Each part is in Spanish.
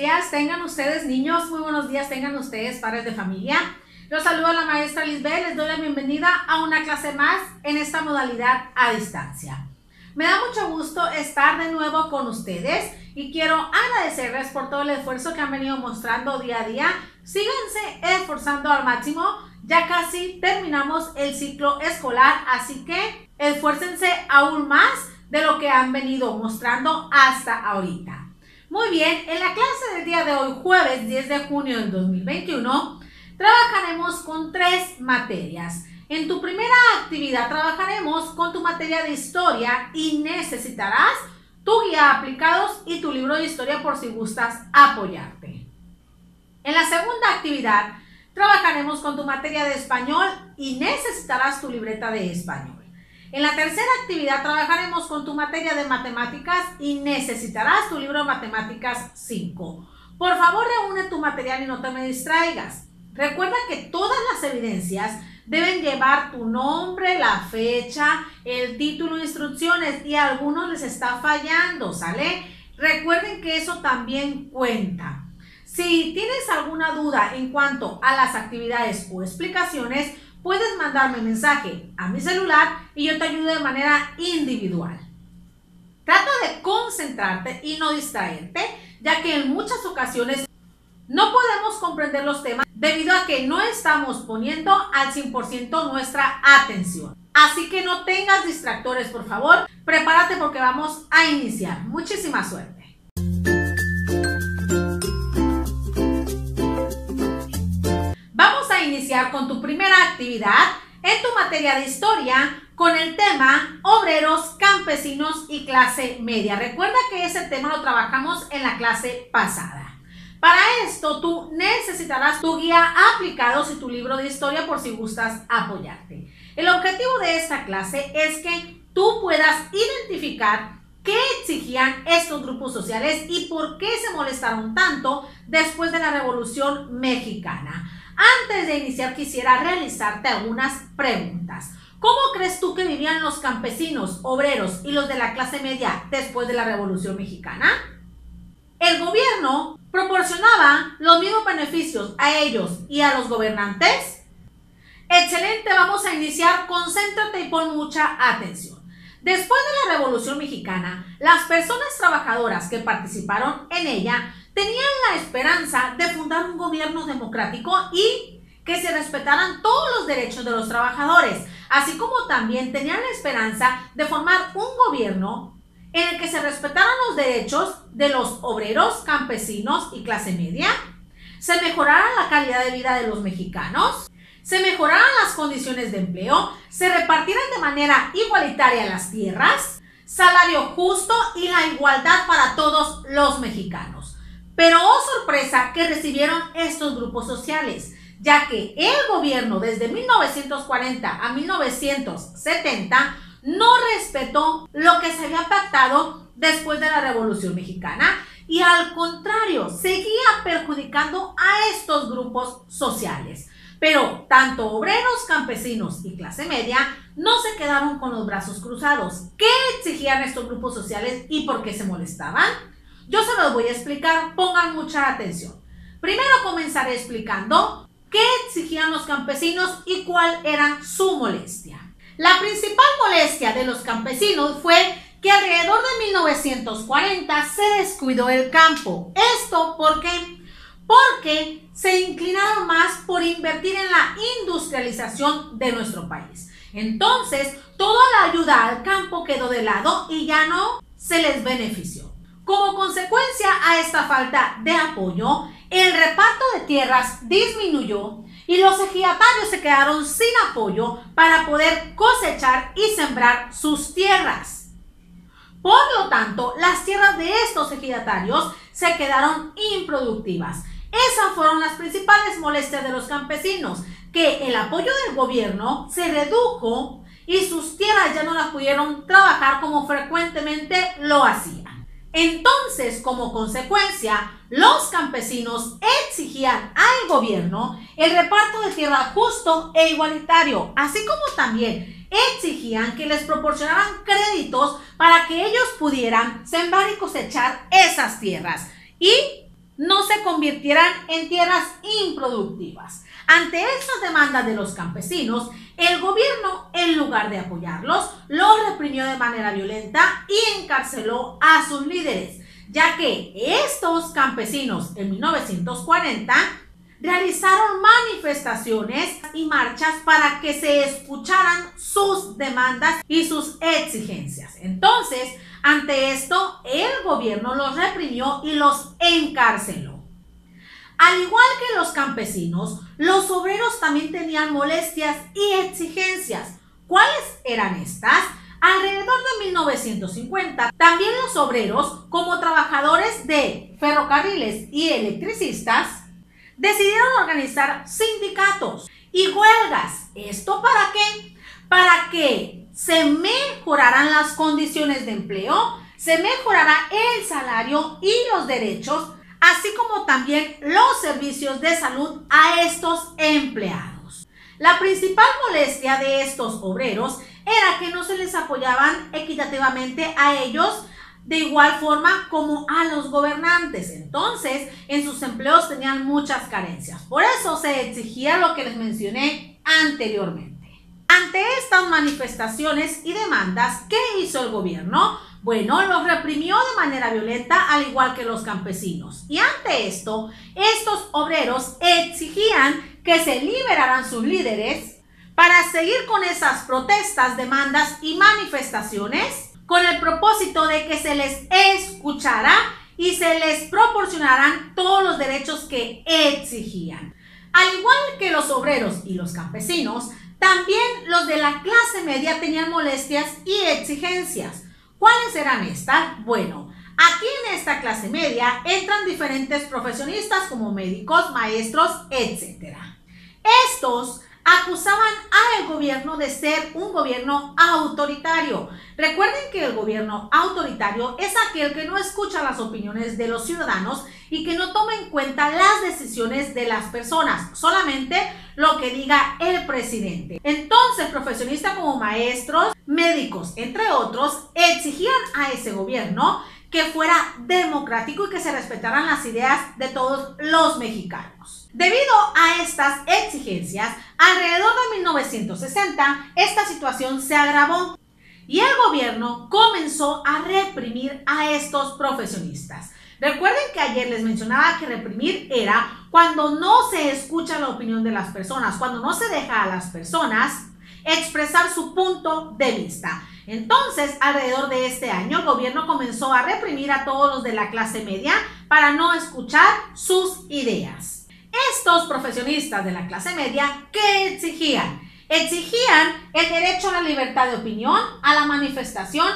días tengan ustedes, niños, muy buenos días tengan ustedes, padres de familia. Los saludo a la maestra Lisbeth, les doy la bienvenida a una clase más en esta modalidad a distancia. Me da mucho gusto estar de nuevo con ustedes y quiero agradecerles por todo el esfuerzo que han venido mostrando día a día. Síganse esforzando al máximo, ya casi terminamos el ciclo escolar, así que esfuércense aún más de lo que han venido mostrando hasta ahorita. Muy bien, en la clase del día de hoy, jueves 10 de junio del 2021, trabajaremos con 3 materias. En tu primera actividad trabajaremos con tu materia de historia y necesitarás tu guía aplicados y tu libro de historia por si gustas apoyarte. En la segunda actividad trabajaremos con tu materia de español y necesitarás tu libreta de español. En la tercera actividad trabajaremos con tu materia de matemáticas y necesitarás tu libro de matemáticas 5. Por favor, reúne tu material y no te me distraigas. Recuerda que todas las evidencias deben llevar tu nombre, la fecha, el título, instrucciones y a algunos les está fallando, ¿sale? Recuerden que eso también cuenta. Si tienes alguna duda en cuanto a las actividades o explicaciones, puedes mandarme mensaje a mi celular y yo te ayudo de manera individual. Trata de concentrarte y no distraerte, ya que en muchas ocasiones no podemos comprender los temas debido a que no estamos poniendo al 100% nuestra atención. Así que no tengas distractores, por favor. Prepárate porque vamos a iniciar. Muchísima suerte. Vamos a iniciar con tu primera actividad en tu materia de historia con el tema obreros, campesinos y clase media. Recuerda que ese tema lo trabajamos en la clase pasada. Para esto tú necesitarás tu guía aplicados y tu libro de historia por si gustas apoyarte. El objetivo de esta clase es que tú puedas identificar qué exigían estos grupos sociales y por qué se molestaron tanto después de la Revolución Mexicana. Antes de iniciar quisiera realizarte algunas preguntas. ¿Cómo crees tú que vivían los campesinos, obreros y los de la clase media después de la Revolución Mexicana? ¿El gobierno proporcionaba los mismos beneficios a ellos y a los gobernantes? Excelente, vamos a iniciar. Concéntrate y pon mucha atención. Después de la Revolución Mexicana, las personas trabajadoras que participaron en ella tenían la esperanza de fundar un gobierno democrático y que se respetaran todos los derechos de los trabajadores, así como también tenían la esperanza de formar un gobierno en el que se respetaran los derechos de los obreros, campesinos y clase media, se mejorara la calidad de vida de los mexicanos, se mejoraran las condiciones de empleo, se repartieran de manera igualitaria las tierras, salario justo y la igualdad para todos los mexicanos. Pero oh sorpresa que recibieron estos grupos sociales, ya que el gobierno desde 1940 a 1970 no respetó lo que se había pactado después de la Revolución Mexicana y al contrario, seguía perjudicando a estos grupos sociales. Pero tanto obreros, campesinos y clase media no se quedaron con los brazos cruzados. ¿Qué exigían estos grupos sociales y por qué se molestaban? Yo se los voy a explicar, pongan mucha atención. Primero comenzaré explicando qué exigían los campesinos y cuál era su molestia. La principal molestia de los campesinos fue que alrededor de 1940 se descuidó el campo. ¿Esto por qué? Porque se inclinaron más por invertir en la industrialización de nuestro país. Entonces, toda la ayuda al campo quedó de lado y ya no se les benefició. Como consecuencia a esta falta de apoyo, el reparto de tierras disminuyó y los ejidatarios se quedaron sin apoyo para poder cosechar y sembrar sus tierras. Por lo tanto, las tierras de estos ejidatarios se quedaron improductivas. Esas fueron las principales molestias de los campesinos, que el apoyo del gobierno se redujo y sus tierras ya no las pudieron trabajar como frecuentemente lo hacían. Entonces, como consecuencia, los campesinos exigían al gobierno el reparto de tierra justo e igualitario, así como también exigían que les proporcionaran créditos para que ellos pudieran sembrar y cosechar esas tierras y no se convirtieran en tierras improductivas. Ante estas demandas de los campesinos, el gobierno, en lugar de apoyarlos, los reprimió de manera violenta y encarceló a sus líderes, ya que estos campesinos en 1940 realizaron manifestaciones y marchas para que se escucharan sus demandas y sus exigencias. Entonces, ante esto, el gobierno los reprimió y los encarceló. Al igual que los campesinos, los obreros también tenían molestias y exigencias. ¿Cuáles eran estas? Alrededor de 1950, también los obreros, como trabajadores de ferrocarriles y electricistas, decidieron organizar sindicatos y huelgas. ¿Esto para qué? Para que se mejoraran las condiciones de empleo, se mejorara el salario y los derechos, así como también los servicios de salud a estos empleados. La principal molestia de estos obreros era que no se les apoyaban equitativamente a ellos de igual forma como a los gobernantes. Entonces, en sus empleos tenían muchas carencias. Por eso se exigía lo que les mencioné anteriormente. Ante estas manifestaciones y demandas, ¿qué hizo el gobierno? Bueno, los reprimió de manera violenta, al igual que los campesinos. Y ante esto, estos obreros exigían que se liberaran sus líderes para seguir con esas protestas, demandas y manifestaciones, con el propósito de que se les escuchara y se les proporcionaran todos los derechos que exigían. Al igual que los obreros y los campesinos, también los de la clase media tenían molestias y exigencias. ¿Cuáles eran estas? Bueno, aquí en esta clase media entran diferentes profesionistas como médicos, maestros, etc. Estos acusaban al gobierno de ser un gobierno autoritario. Recuerden que el gobierno autoritario es aquel que no escucha las opiniones de los ciudadanos y que no toma en cuenta las decisiones de las personas, solamente lo que diga el presidente. Entonces, profesionistas como maestros, médicos, entre otros, exigían a ese gobierno que fuera democrático y que se respetaran las ideas de todos los mexicanos. Debido a estas exigencias, alrededor de 1960, esta situación se agravó y el gobierno comenzó a reprimir a estos profesionistas. Recuerden que ayer les mencionaba que reprimir era cuando no se escucha la opinión de las personas, cuando no se deja a las personas expresar su punto de vista. Entonces, alrededor de este año, el gobierno comenzó a reprimir a todos los de la clase media para no escuchar sus ideas. Estos profesionistas de la clase media, ¿qué exigían? Exigían el derecho a la libertad de opinión, a la manifestación,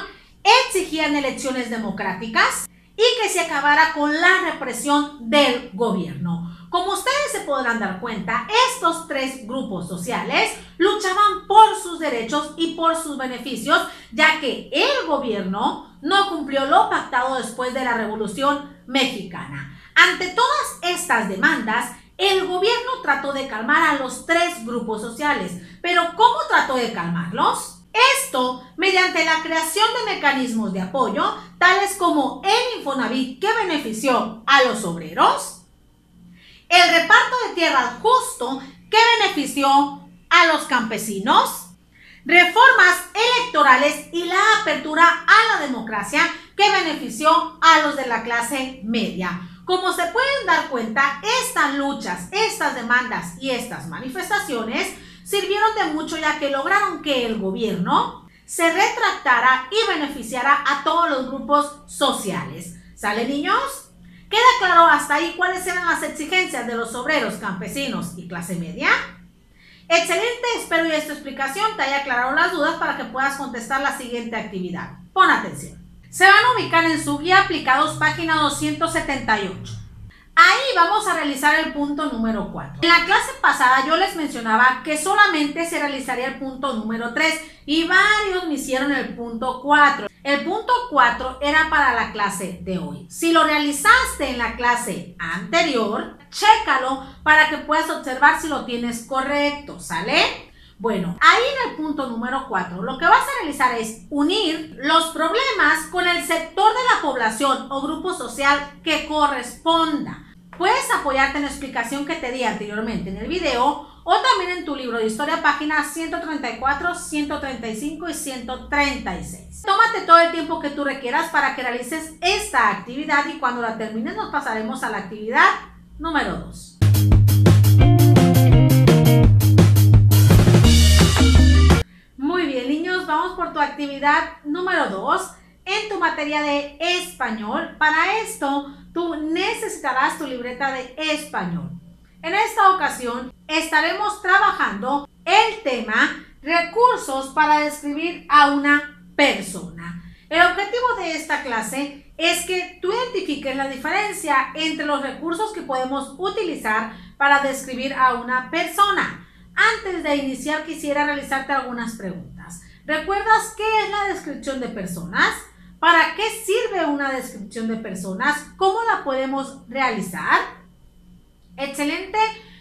exigían elecciones democráticas y que se acabara con la represión del gobierno. Como ustedes se podrán dar cuenta, estos tres grupos sociales luchaban por sus derechos y por sus beneficios, ya que el gobierno no cumplió lo pactado después de la Revolución Mexicana. Ante todas estas demandas, el gobierno trató de calmar a los tres grupos sociales. ¿Pero cómo trató de calmarlos? Esto mediante la creación de mecanismos de apoyo, tales como el Infonavit, que benefició a los obreros, el reparto de tierras justo, que benefició a los campesinos, reformas electorales y la apertura a la democracia, que benefició a los de la clase media. Como se pueden dar cuenta, estas luchas, estas demandas y estas manifestaciones sirvieron de mucho, ya que lograron que el gobierno se retractara y beneficiara a todos los grupos sociales. ¿Sale, niños? ¿Queda claro hasta ahí cuáles eran las exigencias de los obreros, campesinos y clase media? Excelente, espero que esta explicación te haya aclarado las dudas para que puedas contestar la siguiente actividad. Pon atención. Se van a ubicar en su guía aplicados, página 278. Ahí vamos a realizar el punto número 4. En la clase pasada yo les mencionaba que solamente se realizaría el punto número 3 y varios me hicieron el punto 4. El punto 4 era para la clase de hoy. Si lo realizaste en la clase anterior, chécalo para que puedas observar si lo tienes correcto, ¿sale? Bueno, ahí en el punto número 4, lo que vas a realizar es unir los problemas con el sector de la población o grupo social que corresponda. puedes apoyarte en la explicación que te di anteriormente en el video o también en tu libro de historia, páginas 134, 135 y 136. Tómate todo el tiempo que tú requieras para que realices esta actividad y cuando la termines nos pasaremos a la actividad número 2. Muy bien, niños, vamos por tu actividad número 2 en tu materia de español. Para esto, tú necesitarás tu libreta de español. En esta ocasión, estaremos trabajando el tema recursos para describir a una persona. El objetivo de esta clase es que tú identifiques la diferencia entre los recursos que podemos utilizar para describir a una persona. Antes de iniciar, quisiera realizarte algunas preguntas. ¿Recuerdas qué es la descripción de personas? ¿Para qué sirve una descripción de personas? ¿Cómo la podemos realizar? Excelente.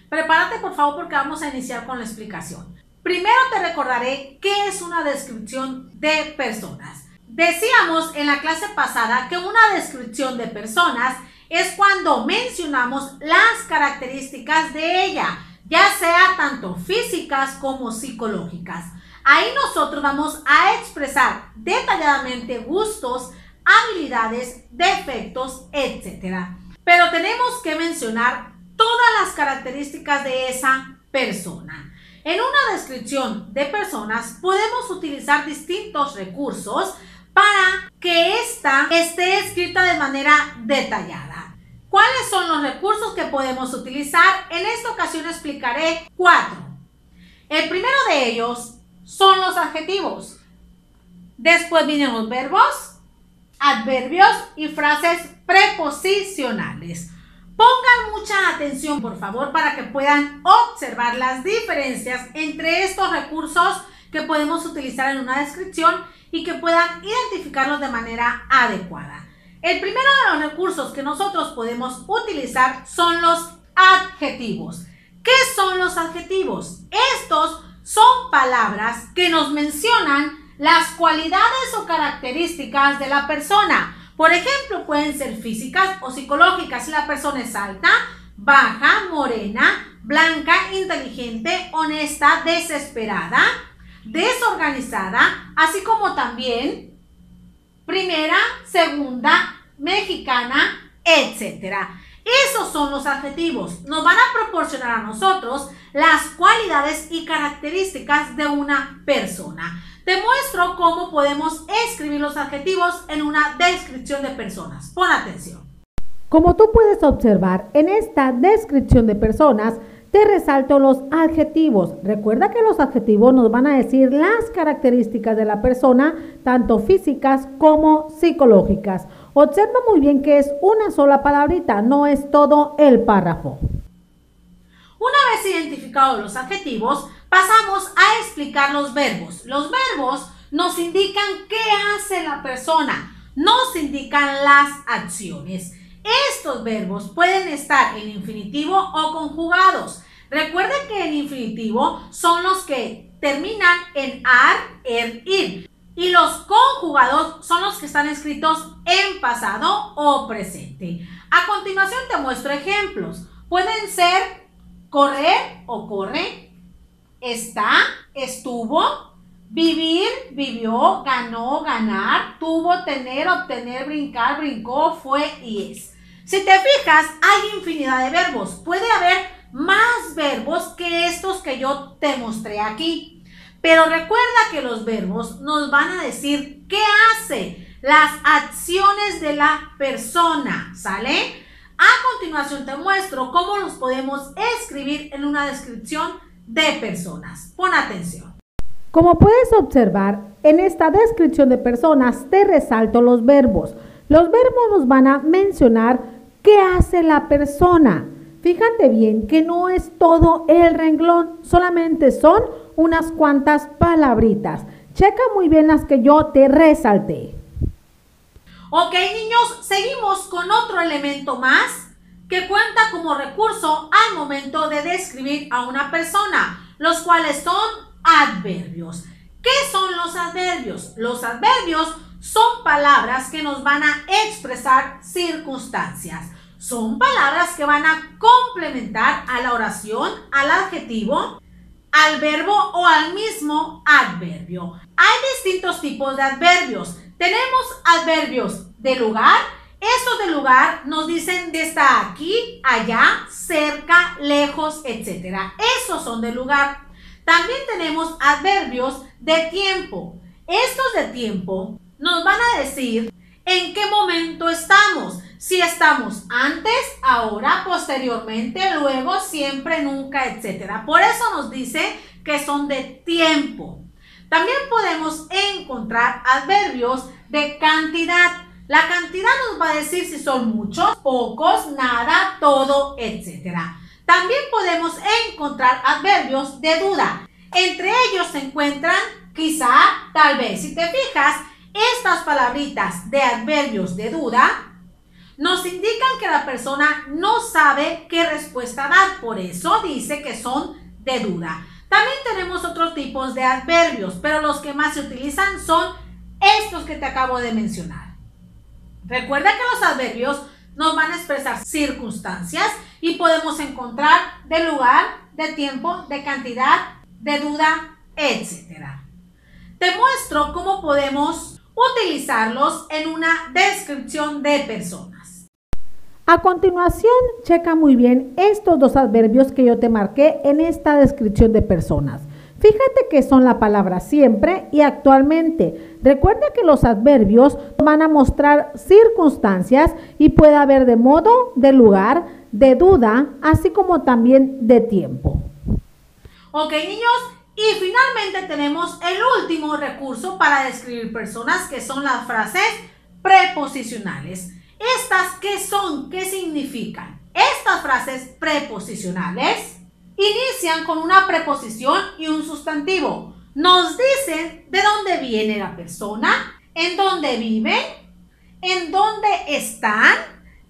Prepárate por favor porque vamos a iniciar con la explicación. Primero te recordaré qué es una descripción de personas. Decíamos en la clase pasada que una descripción de personas es cuando mencionamos las características de ella, ya sea tanto físicas como psicológicas. Ahí nosotros vamos a expresar detalladamente gustos, habilidades, defectos, etc. Pero tenemos que mencionar todas las características de esa persona. En una descripción de personas podemos utilizar distintos recursos para que ésta esté escrita de manera detallada. ¿Cuáles son los recursos que podemos utilizar? En esta ocasión explicaré 4. El primero de ellos son los adjetivos. Después vienen los verbos, adverbios y frases preposicionales. Pongan mucha atención, por favor, para que puedan observar las diferencias entre estos recursos que podemos utilizar en una descripción y que puedan identificarlos de manera adecuada. El primero de los recursos que nosotros podemos utilizar son los adjetivos. ¿Qué son los adjetivos? Estos son palabras que nos mencionan las cualidades o características de la persona. Por ejemplo, pueden ser físicas o psicológicas. Si la persona es alta, baja, morena, blanca, inteligente, honesta, desesperada, desorganizada, así como también primera, segunda, mexicana, etc. Esos son los adjetivos. Nos van a proporcionar a nosotros las cualidades y características de una persona. Te muestro cómo podemos escribir los adjetivos en una descripción de personas. Pon atención. Como tú puedes observar, en esta descripción de personas te resalto los adjetivos. Recuerda que los adjetivos nos van a decir las características de la persona, tanto físicas como psicológicas. Observa muy bien que es una sola palabrita, no es todo el párrafo. Una vez identificados los adjetivos, pasamos a explicar los verbos. Los verbos nos indican qué hace la persona, nos indican las acciones. Estos verbos pueden estar en infinitivo o conjugados. Recuerden que en infinitivo son los que terminan en ar, ir. Y los conjugados son los que están escritos en pasado o presente. A continuación te muestro ejemplos. Pueden ser correr o corre, está, estuvo, vivir, vivió, ganó, ganar, tuvo, tener, obtener, brincar, brincó, fue y es. Si te fijas, hay infinidad de verbos. Puede haber más verbos que estos que yo te mostré aquí. Pero recuerda que los verbos nos van a decir qué hace, las acciones de la persona, ¿sale? A continuación te muestro cómo los podemos escribir en una descripción de personas. Pon atención. Como puedes observar, en esta descripción de personas te resalto los verbos. Los verbos nos van a mencionar qué hace la persona. Fíjate bien que no es todo el renglón, solamente son unas cuantas palabritas. Checa muy bien las que yo te resalté. Ok, niños, seguimos con otro elemento más que cuenta como recurso al momento de describir a una persona, los cuales son adverbios. ¿Qué son los adverbios? Los adverbios son palabras que nos van a expresar circunstancias. Son palabras que van a complementar a la oración, al adjetivo, al verbo o al mismo adverbio. Hay distintos tipos de adverbios. Tenemos adverbios de lugar. Estos de lugar nos dicen de está aquí, allá, cerca, lejos, etc. Esos son de lugar. También tenemos adverbios de tiempo. Estos de tiempo nos van a decir en qué momento estamos. Si estamos antes, ahora, posteriormente, luego, siempre, nunca, etc. Por eso nos dice que son de tiempo. También podemos encontrar adverbios de cantidad. La cantidad nos va a decir si son muchos, pocos, nada, todo, etc. También podemos encontrar adverbios de duda. Entre ellos se encuentran quizá, tal vez. Si te fijas, estas palabritas de adverbios de duda nos indican que la persona no sabe qué respuesta dar. Por eso dice que son de duda. También tenemos otros tipos de adverbios, pero los que más se utilizan son estos que te acabo de mencionar. Recuerda que los adverbios nos van a expresar circunstancias y podemos encontrar de lugar, de tiempo, de cantidad, de duda, etc. Te muestro cómo podemos utilizarlos en una descripción de personas. A continuación, checa muy bien estos dos adverbios que yo te marqué en esta descripción de personas. Fíjate que son la palabra siempre y actualmente. Recuerda que los adverbios van a mostrar circunstancias y puede haber de modo, de lugar, de duda, así como también de tiempo. Ok, niños, y finalmente tenemos el último recurso para describir personas, que son las frases preposicionales. ¿Estas qué son? ¿Qué significan? Estas frases preposicionales inician con una preposición y un sustantivo. Nos dicen de dónde viene la persona, en dónde viven, en dónde están,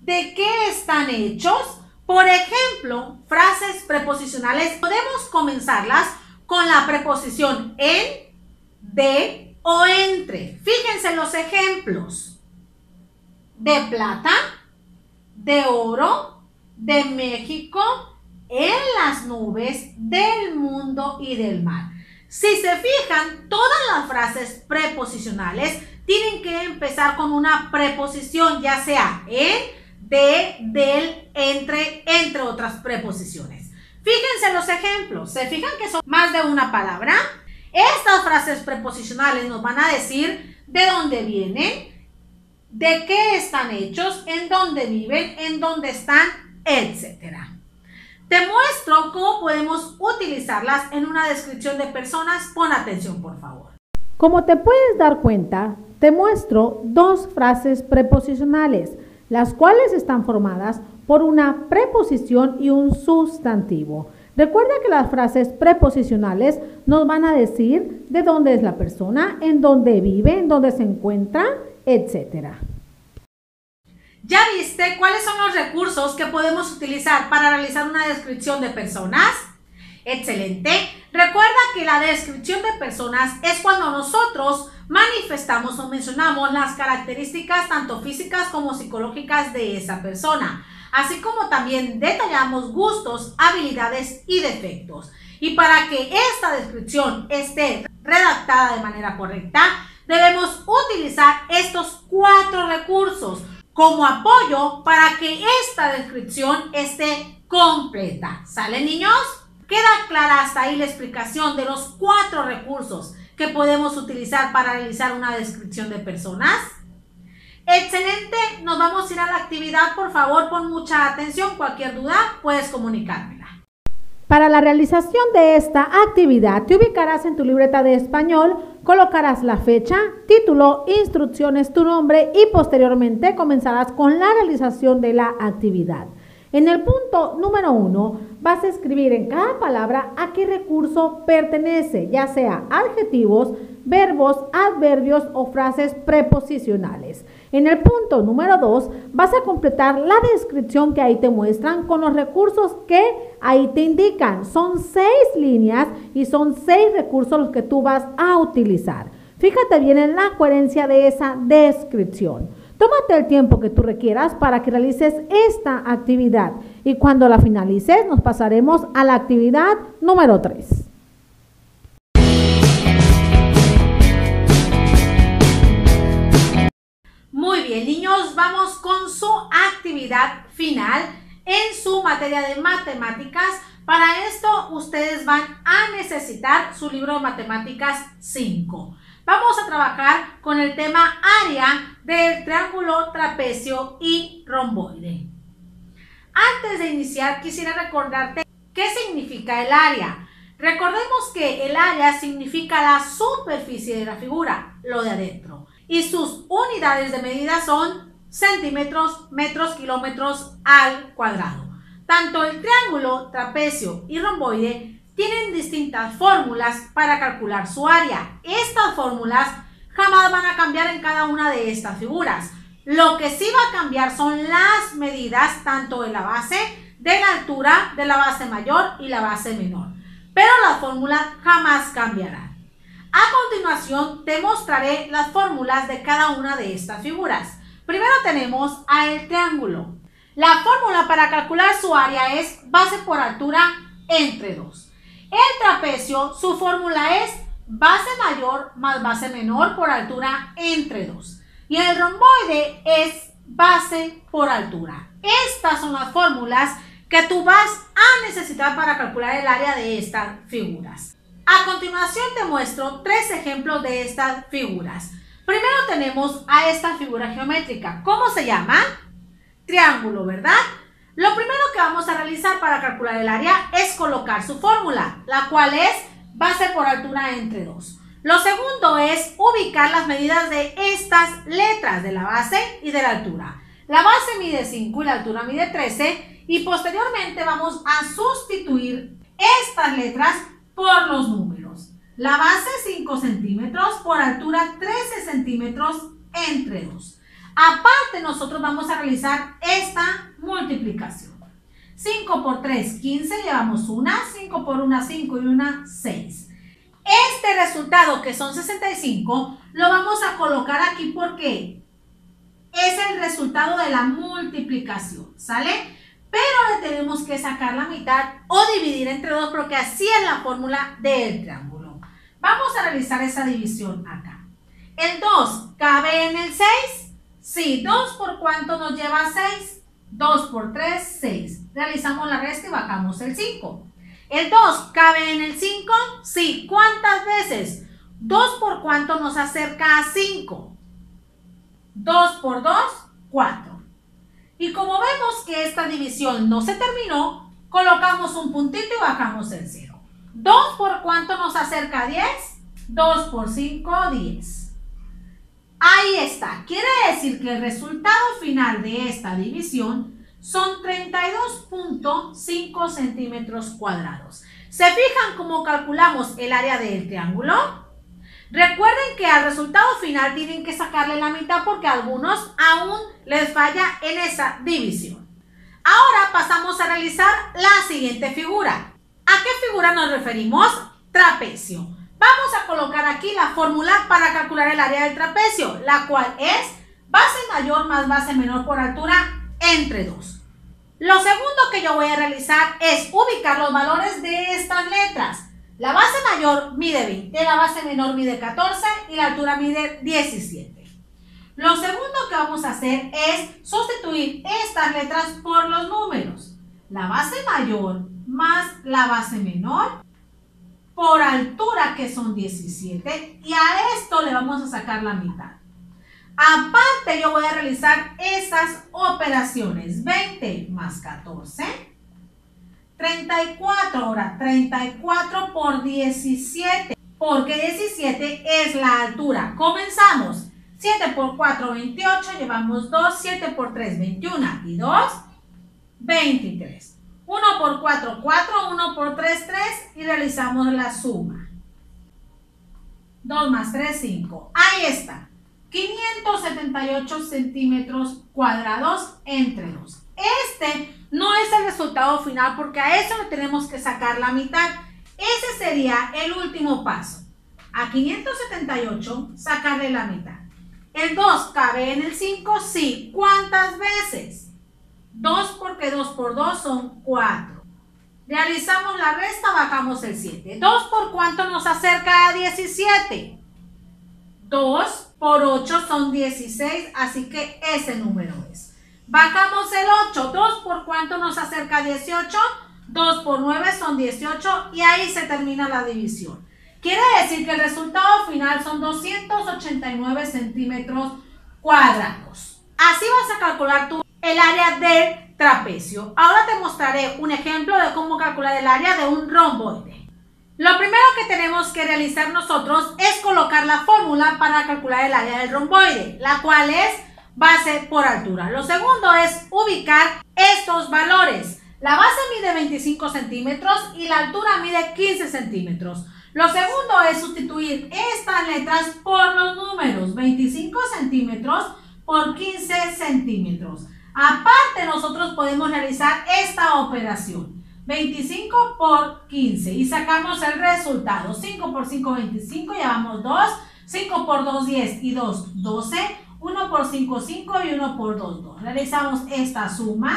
de qué están hechos. Por ejemplo, frases preposicionales podemos comenzarlas con la preposición en, de o entre. Fíjense los ejemplos. De plata, de oro, de México, en las nubes, del mundo y del mar. Si se fijan, todas las frases preposicionales tienen que empezar con una preposición, ya sea en, de, del, entre otras preposiciones. Fíjense los ejemplos. ¿Se fijan que son más de una palabra? Estas frases preposicionales nos van a decir de dónde vienen, de qué están hechos, en dónde viven, en dónde están, etc. Te muestro cómo podemos utilizarlas en una descripción de personas. Pon atención, por favor. Como te puedes dar cuenta, te muestro dos frases preposicionales, las cuales están formadas por una preposición y un sustantivo. Recuerda que las frases preposicionales nos van a decir de dónde es la persona, en dónde vive, en dónde se encuentra, etc. ¿Ya viste cuáles son los recursos que podemos utilizar para realizar una descripción de personas? ¡Excelente! Recuerda que la descripción de personas es cuando nosotros manifestamos o mencionamos las características tanto físicas como psicológicas de esa persona, así como también detallamos gustos, habilidades y defectos. Y para que esta descripción esté redactada de manera correcta, debemos utilizar estos 4 recursos como apoyo para que esta descripción esté completa. ¿Sale, niños? ¿Queda clara hasta ahí la explicación de los 4 recursos que podemos utilizar para realizar una descripción de personas? Excelente, nos vamos a ir a la actividad. Por favor, pon mucha atención. Cualquier duda puedes comunicármela. Para la realización de esta actividad, te ubicarás en tu libreta de español, colocarás la fecha, título, instrucciones, tu nombre y posteriormente comenzarás con la realización de la actividad. En el punto número 1 vas a escribir en cada palabra a qué recurso pertenece, ya sea adjetivos, verbos, adverbios o frases preposicionales. En el punto número 2 vas a completar la descripción que ahí te muestran con los recursos que ahí te indican. Son 6 líneas y son 6 recursos los que tú vas a utilizar. Fíjate bien en la coherencia de esa descripción. Tómate el tiempo que tú requieras para que realices esta actividad y cuando la finalices nos pasaremos a la actividad número 3. Muy bien, niños, vamos con su actividad final en su materia de matemáticas. Para esto, ustedes van a necesitar su libro de matemáticas 5. Vamos a trabajar con el tema área del triángulo, trapecio y romboide. Antes de iniciar, quisiera recordarte qué significa el área. Recordemos que el área significa la superficie de la figura, lo de adentro. Y sus unidades de medida son centímetros, metros, kilómetros al cuadrado. Tanto el triángulo, trapecio y romboide tienen distintas fórmulas para calcular su área. Estas fórmulas jamás van a cambiar en cada una de estas figuras. Lo que sí va a cambiar son las medidas tanto de la base, de la altura, de la base mayor y la base menor. Pero las fórmulas jamás cambiarán. A continuación te mostraré las fórmulas de cada una de estas figuras. Primero tenemos al triángulo. La fórmula para calcular su área es base por altura entre 2. El trapecio, su fórmula es base mayor más base menor por altura entre 2. Y el romboide es base por altura. Estas son las fórmulas que tú vas a necesitar para calcular el área de estas figuras. A continuación te muestro 3 ejemplos de estas figuras. Primero tenemos a esta figura geométrica. ¿Cómo se llama? Triángulo, ¿verdad? Lo primero que vamos a realizar para calcular el área es colocar su fórmula, la cual es base por altura entre 2. Lo segundo es ubicar las medidas de estas letras, de la base y de la altura. La base mide 5 y la altura mide 13 y posteriormente vamos a sustituir estas letras por los números. La base 5 centímetros por altura 13 centímetros entre 2. Aparte, nosotros vamos a realizar esta multiplicación. 5 por 3, 15, llevamos una, 5 por 1, 5 y 1, 6. Este resultado, que son 65, lo vamos a colocar aquí porque es el resultado de la multiplicación, ¿sale? Pero le tenemos que sacar la mitad o dividir entre 2 porque así es la fórmula del triángulo. Vamos a realizar esa división acá. ¿El 2 cabe en el 6? Sí. ¿2 por cuánto nos lleva 6? 2 por 3, 6. Realizamos la resta y bajamos el 5. ¿El 2 cabe en el 5? Sí. ¿Cuántas veces? 2 por cuánto nos acerca a 5. 2 por 2, 4. Y como vemos que esta división no se terminó, colocamos un puntito y bajamos el 0. 2 por cuánto nos acerca a 10? 2 por 5, 10. Ahí está. Quiere decir que el resultado final de esta división son 32.5 centímetros cuadrados. ¿Se fijan cómo calculamos el área del triángulo? Recuerden que al resultado final tienen que sacarle la mitad porque a algunos aún les falla en esa división. Ahora pasamos a realizar la siguiente figura. ¿A qué figura nos referimos? Trapecio. Vamos a colocar aquí la fórmula para calcular el área del trapecio, la cual es base mayor más base menor por altura entre 2. Lo segundo que yo voy a realizar es ubicar los valores de estas letras. La base mayor mide 20, la base menor mide 14 y la altura mide 17. Lo segundo que vamos a hacer es sustituir estas letras por los números. La base mayor más la base menor por altura, que son 17, y a esto le vamos a sacar la mitad. Aparte, yo voy a realizar esas operaciones. 20 más 14, 34. Ahora, 34 por 17, porque 17 es la altura. Comenzamos. 7 por 4, 28, llevamos 2, 7 por 3, 21, y 2, 23. 1 por 4, 4, 1 por 3, 3 y realizamos la suma. 2 más 3, 5. Ahí está. 578 centímetros cuadrados entre 2. Este no es el resultado final porque a eso le tenemos que sacar la mitad. Ese sería el último paso. A 578 sacarle la mitad. ¿El 2 cabe en el 5? Sí. ¿Cuántas veces? 2 porque 2 por 2 son 4. Realizamos la resta, bajamos el 7. ¿2 por cuánto nos acerca a 17? 2 por 8 son 16, así que ese número es. Bajamos el 8. ¿2 por cuánto nos acerca a 18? 2 por 9 son 18 y ahí se termina la división. Quiere decir que el resultado final son 289 centímetros cuadrados. Así vas a calcular tú el área del trapecio. Ahora te mostraré un ejemplo de cómo calcular el área de un romboide. Lo primero que tenemos que realizar nosotros es colocar la fórmula para calcular el área del romboide, la cual es base por altura. Lo segundo es ubicar estos valores. La base mide 25 centímetros y la altura mide 15 centímetros. Lo segundo es sustituir estas letras por los números, 25 centímetros por 15 centímetros. Aparte, nosotros podemos realizar esta operación, 25 por 15, y sacamos el resultado. 5 por 5, 25, llevamos 2, 5 por 2, 10, y 2, 12, 1 por 5, 5, y 1 por 2, 2. Realizamos esta suma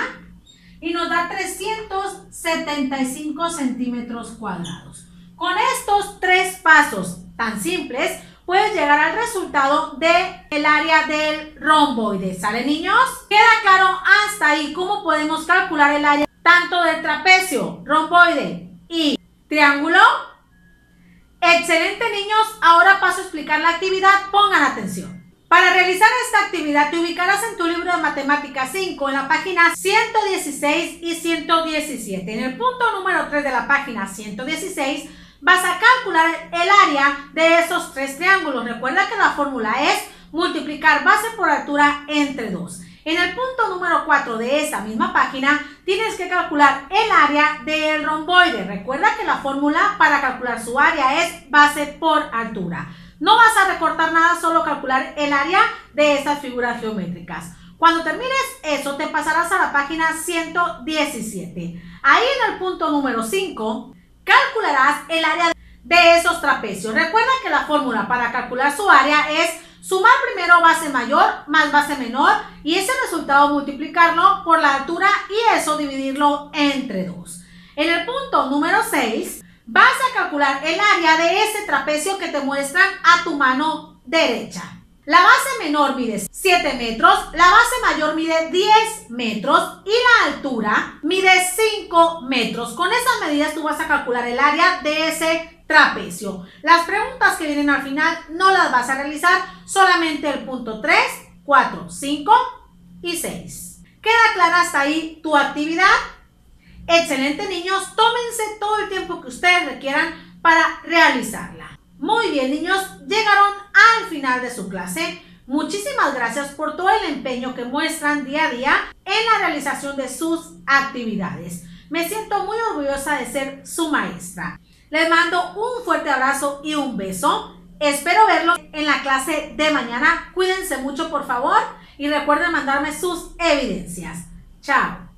y nos da 375 centímetros cuadrados. Con estos 3 pasos tan simples, puedes llegar al resultado del área del romboide. ¿Sale, niños? ¿Queda claro hasta ahí cómo podemos calcular el área tanto del trapecio, romboide y triángulo? Excelente, niños. Ahora paso a explicar la actividad. Pongan atención. Para realizar esta actividad te ubicarás en tu libro de Matemáticas 5 en la página 116 y 117. En el punto número 3 de la página 116 vas a calcular el área de esos 3 triángulos. Recuerda que la fórmula es multiplicar base por altura entre 2. En el punto número 4 de esa misma página tienes que calcular el área del romboide. Recuerda que la fórmula para calcular su área es base por altura. No vas a recortar nada, solo calcular el área de estas figuras geométricas. Cuando termines eso, te pasarás a la página 117. Ahí en el punto número 5, calcularás el área de esos trapecios. Recuerda que la fórmula para calcular su área es sumar primero base mayor más base menor y ese resultado multiplicarlo por la altura y eso dividirlo entre 2. En el punto número 6, vas a calcular el área de ese trapecio que te muestran a tu mano derecha. La base menor mide 7 metros, la base mayor mide 10 metros y la altura mide 5 metros. Con esas medidas tú vas a calcular el área de ese trapecio. Las preguntas que vienen al final no las vas a realizar, solamente el punto 3, 4, 5 y 6. ¿Queda clara hasta ahí tu actividad? Excelente, niños, tómense todo el tiempo que ustedes requieran para realizarla. Muy bien, niños, llegaron al final de su clase. Muchísimas gracias por todo el empeño que muestran día a día en la realización de sus actividades. Me siento muy orgullosa de ser su maestra. Les mando un fuerte abrazo y un beso. Espero verlos en la clase de mañana. Cuídense mucho, por favor, y recuerden mandarme sus evidencias. Chao.